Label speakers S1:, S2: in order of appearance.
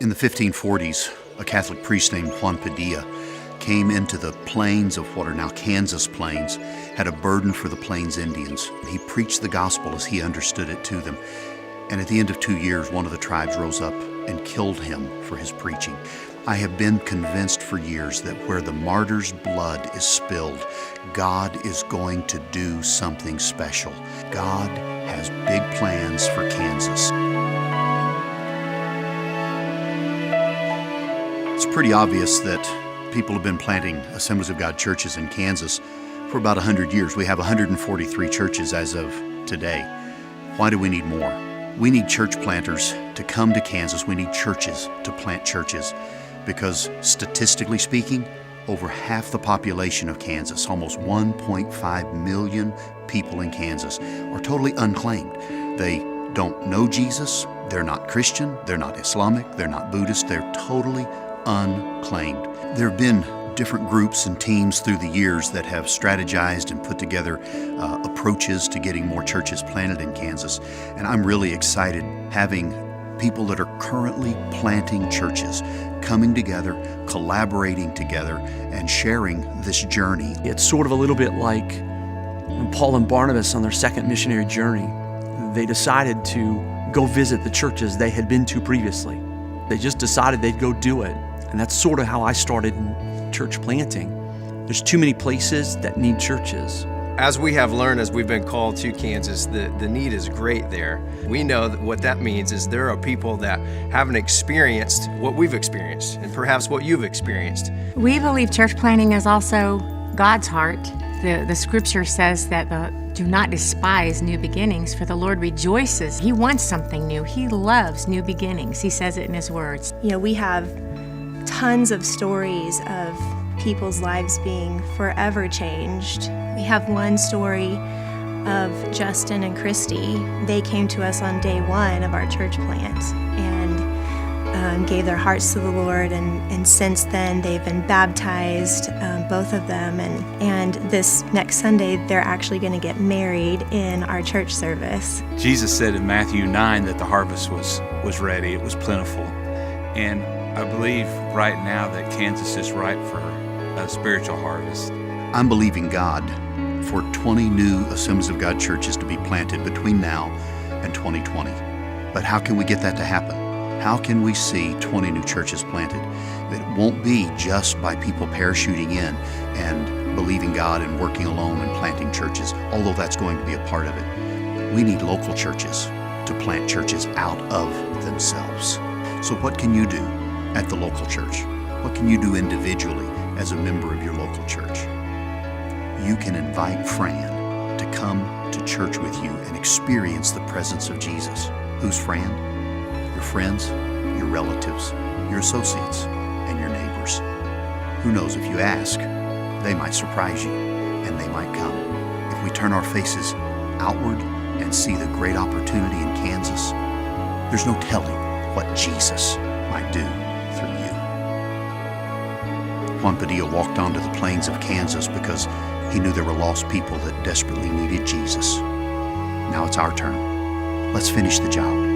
S1: In the 1540s, a Catholic priest named Juan Padilla came into the plains of what are now Kansas plains, had a burden for the Plains Indians. He preached the gospel as he understood it to them. And at the end of 2 years, one of the tribes rose up and killed him for his preaching. I have been convinced for years that where the martyr's blood is spilled, God is going to do something special. God has big plans for Kansas. It's pretty obvious that people have been planting Assemblies of God churches in Kansas for about 100 years. We have 143 churches as of today. Why do we need more? We need church planters to come to Kansas. We need churches to plant churches because statistically speaking, over half the population of Kansas, almost 1.5 million people in Kansas, are totally unclaimed. They don't know Jesus, they're not Christian, they're not Islamic, they're not Buddhist, they're totally unclaimed. There have been different groups and teams through the years that have strategized and put together approaches to getting more churches planted in Kansas. And I'm really excited having people that are currently planting churches coming together, collaborating together, and sharing this journey.
S2: It's sort of a little bit like when Paul and Barnabas on their second missionary journey, they decided to go visit the churches they had been to previously. They just decided they'd go do it. And that's sort of how I started in church planting. There's too many places that need churches.
S3: As we have learned, as we've been called to Kansas, the need is great there. We know that what that means is there are people that haven't experienced what we've experienced and perhaps what you've experienced.
S4: We believe church planting is also God's heart. The scripture says that do not despise new beginnings, for the Lord rejoices. He wants something new. He loves new beginnings. He says it in His words.
S5: You know, we have tons of stories of people's lives being forever changed. We have one story of Justin and Christy. They came to us on day one of our church plant and gave their hearts to the Lord, and since then they've been baptized, both of them, and this next Sunday they're actually going to get married in our church service.
S6: Jesus said in Matthew 9 that the harvest was ready, it was plentiful, and I believe right now that Kansas is ripe for a spiritual harvest.
S1: I'm believing God for 20 new Assemblies of God churches to be planted between now and 2020. But how can we get that to happen? How can we see 20 new churches planted? It won't be just by people parachuting in and believing God and working alone and planting churches, although that's going to be a part of it. We need local churches to plant churches out of themselves. So what can you do at the local church? What can you do individually as a member of your local church? You can invite Fran to come to church with you and experience the presence of Jesus. Who's Fran? Your friends, your relatives, your associates, and your neighbors. Who knows, if you ask, they might surprise you and they might come. If we turn our faces outward and see the great opportunity in Kansas, there's no telling what Jesus might do through you. Juan Padilla walked onto the plains of Kansas because he knew there were lost people that desperately needed Jesus. Now it's our turn. Let's finish the job.